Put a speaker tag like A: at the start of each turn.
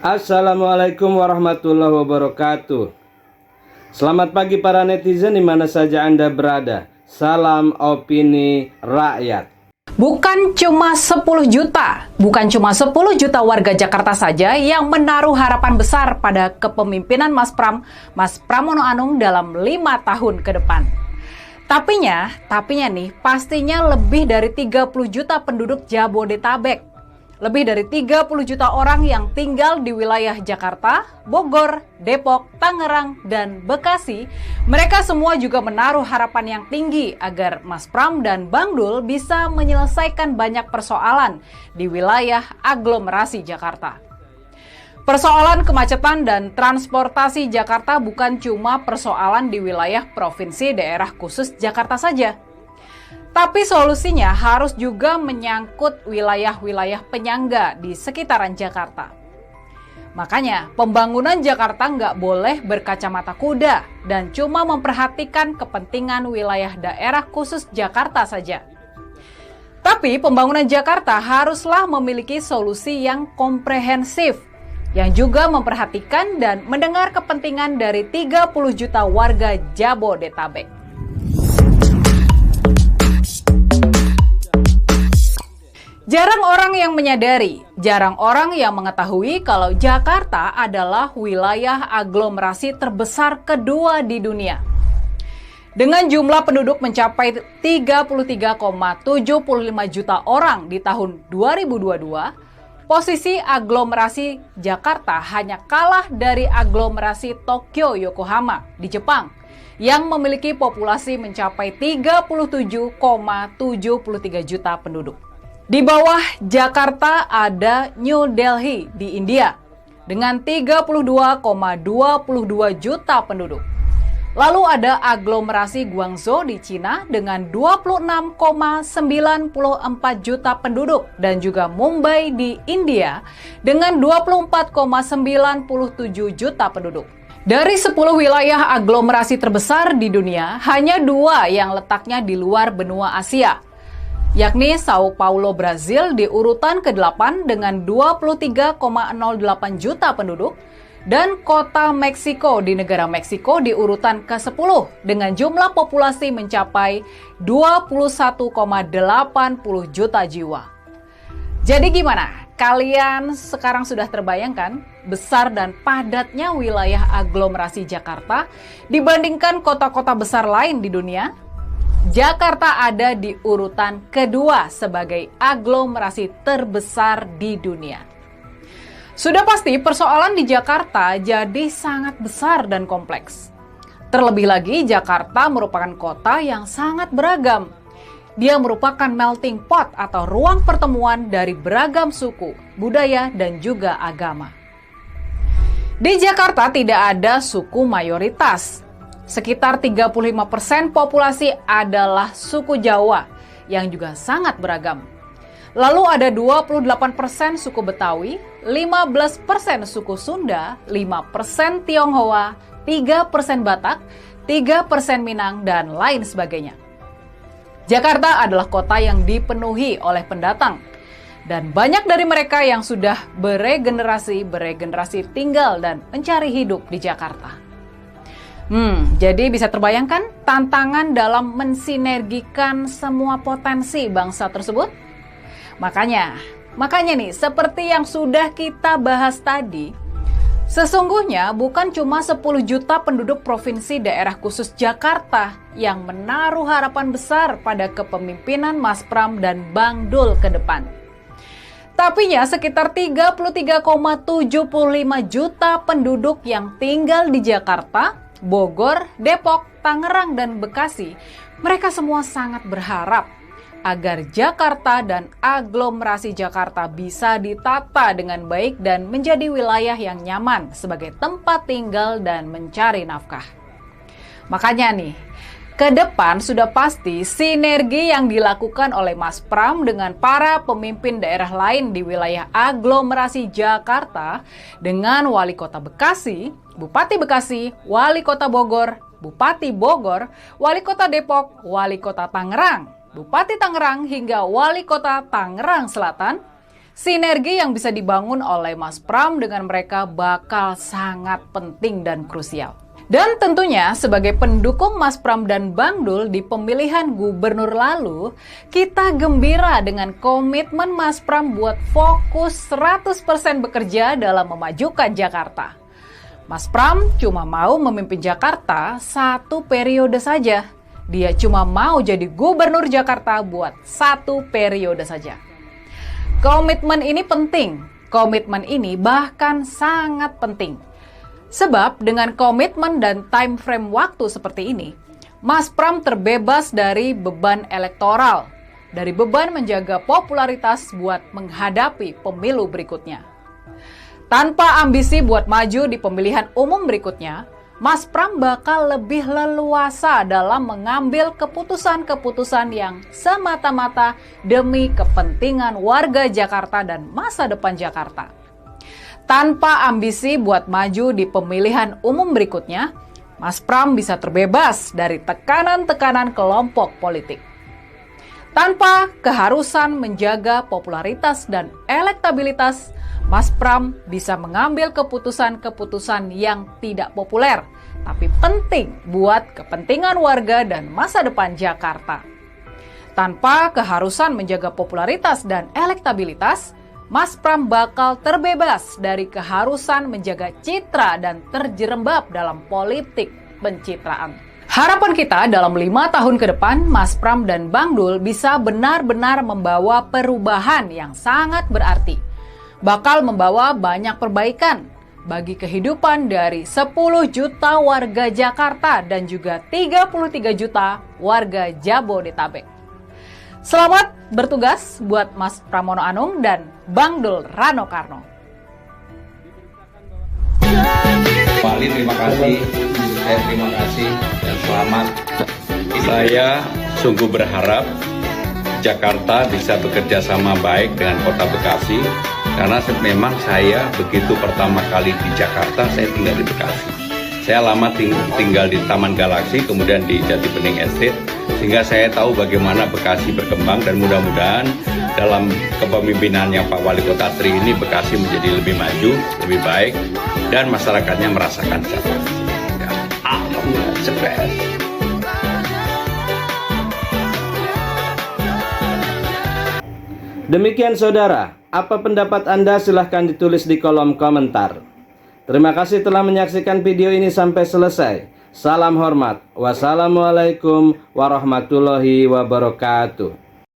A: Assalamualaikum warahmatullahi wabarakatuh. Selamat pagi para netizen di mana saja Anda berada. Salam opini rakyat.
B: Bukan cuma 10 juta warga Jakarta saja yang menaruh harapan besar pada kepemimpinan Mas Pramono Anung dalam 5 tahun ke depan. Tapinya nih, pastinya lebih dari 30 juta penduduk Jabodetabek. Lebih dari 30 juta orang yang tinggal di wilayah Jakarta, Bogor, Depok, Tangerang, dan Bekasi. Mereka semua juga menaruh harapan yang tinggi agar Mas Pram dan Bang Dul bisa menyelesaikan banyak persoalan di wilayah aglomerasi Jakarta. Persoalan kemacetan dan transportasi Jakarta bukan cuma persoalan di wilayah provinsi daerah khusus Jakarta saja. Tapi solusinya harus juga menyangkut wilayah-wilayah penyangga di sekitaran Jakarta. Makanya pembangunan Jakarta nggak boleh berkacamata kuda dan cuma memperhatikan kepentingan wilayah daerah khusus Jakarta saja. Tapi pembangunan Jakarta haruslah memiliki solusi yang komprehensif, yang juga memperhatikan dan mendengar kepentingan dari 30 juta warga Jabodetabek. Jarang orang yang menyadari, jarang orang yang mengetahui kalau Jakarta adalah wilayah aglomerasi terbesar kedua di dunia. Dengan jumlah penduduk mencapai 33,75 juta orang di tahun 2022, posisi aglomerasi Jakarta hanya kalah dari aglomerasi Tokyo Yokohama di Jepang yang memiliki populasi mencapai 37,73 juta penduduk. Di bawah Jakarta ada New Delhi di India dengan 32,22 juta penduduk. Lalu ada aglomerasi Guangzhou di Cina dengan 26,94 juta penduduk dan juga Mumbai di India dengan 24,97 juta penduduk. Dari 10 wilayah aglomerasi terbesar di dunia, hanya 2 yang letaknya di luar benua Asia, yakni Sao Paulo, Brazil di urutan ke-8 dengan 23,08 juta penduduk dan kota Meksiko di negara Meksiko di urutan ke-10 dengan jumlah populasi mencapai 21,80 juta jiwa. Jadi gimana? Kalian sekarang sudah terbayangkan besar dan padatnya wilayah aglomerasi Jakarta dibandingkan kota-kota besar lain di dunia? Jakarta ada di urutan kedua sebagai aglomerasi terbesar di dunia. Sudah pasti persoalan di Jakarta jadi sangat besar dan kompleks. Terlebih lagi Jakarta merupakan kota yang sangat beragam. Dia merupakan melting pot atau ruang pertemuan dari beragam suku, budaya, dan juga agama. Di Jakarta tidak ada suku mayoritas. Sekitar 35% populasi adalah suku Jawa yang juga sangat beragam. Lalu ada 28% suku Betawi, 15% suku Sunda, 5% Tionghoa, 3% Batak, 3% Minang, dan lain sebagainya. Jakarta adalah kota yang dipenuhi oleh pendatang. Dan banyak dari mereka yang sudah beregenerasi tinggal dan mencari hidup di Jakarta. Jadi bisa terbayangkan tantangan dalam mensinergikan semua potensi bangsa tersebut? Makanya nih, seperti yang sudah kita bahas tadi, sesungguhnya bukan cuma 10 juta penduduk provinsi daerah khusus Jakarta yang menaruh harapan besar pada kepemimpinan Mas Pram dan Bang Dul ke depan. Tapinya sekitar 33,75 juta penduduk yang tinggal di Jakarta, Bogor, Depok, Tangerang, dan Bekasi, mereka semua sangat berharap agar Jakarta dan aglomerasi Jakarta bisa ditata dengan baik dan menjadi wilayah yang nyaman sebagai tempat tinggal dan mencari nafkah. Makanya nih, ke depan sudah pasti sinergi yang dilakukan oleh Mas Pram dengan para pemimpin daerah lain di wilayah aglomerasi Jakarta dengan Wali Kota Bekasi, Bupati Bekasi, Wali Kota Bogor, Bupati Bogor, Wali Kota Depok, Wali Kota Tangerang, Bupati Tangerang hingga Wali Kota Tangerang Selatan, Sinergi yang bisa dibangun oleh Mas Pram dengan mereka bakal sangat penting dan krusial. Dan tentunya sebagai pendukung Mas Pram dan Bang Dul di pemilihan gubernur lalu, kita gembira dengan komitmen Mas Pram buat fokus 100% bekerja dalam memajukan Jakarta. Mas Pram cuma mau memimpin Jakarta 1 periode saja. Dia cuma mau jadi gubernur Jakarta buat 1 periode saja. Komitmen ini penting. Komitmen ini bahkan sangat penting. Sebab dengan komitmen dan time frame waktu seperti ini, Mas Pram terbebas dari beban elektoral, dari beban menjaga popularitas buat menghadapi pemilu berikutnya. Tanpa ambisi buat maju di pemilihan umum berikutnya, Mas Pram bakal lebih leluasa dalam mengambil keputusan-keputusan yang semata-mata demi kepentingan warga Jakarta dan masa depan Jakarta. Tanpa ambisi buat maju di pemilihan umum berikutnya, Mas Pram bisa terbebas dari tekanan-tekanan kelompok politik. Tanpa keharusan menjaga popularitas dan elektabilitas, Mas Pram bisa mengambil keputusan-keputusan yang tidak populer, tapi penting buat kepentingan warga dan masa depan Jakarta. Tanpa keharusan menjaga popularitas dan elektabilitas, Mas Pram bakal terbebas dari keharusan menjaga citra dan terjerembab dalam politik pencitraan. Harapan kita dalam 5 tahun ke depan, Mas Pram dan Bang Dul bisa benar-benar membawa perubahan yang sangat berarti. Bakal membawa banyak perbaikan bagi kehidupan dari 10 juta warga Jakarta dan juga 33 juta warga Jabodetabek. Selamat bertugas buat Mas Pramono Anung dan Bang Dul Rano Karno.
C: Wali, terima kasih. Terima kasih dan selamat. Saya sungguh berharap Jakarta bisa bekerja sama baik dengan Kota Bekasi, karena memang saya begitu pertama kali di Jakarta, saya tinggal di Bekasi. Saya lama tinggal di Taman Galaksi, kemudian di Jati Bening Estate, sehingga saya tahu bagaimana Bekasi berkembang, dan mudah-mudahan dalam kepemimpinannya Pak Wali Kota Tri ini Bekasi menjadi lebih maju, lebih baik, dan masyarakatnya merasakan sejahtera. Ya, alhamdulillah, sukses.
A: Demikian saudara, apa pendapat Anda silahkan ditulis di kolom komentar. Terima kasih telah menyaksikan video ini sampai selesai. Salam hormat. Wassalamualaikum warahmatullahi wabarakatuh.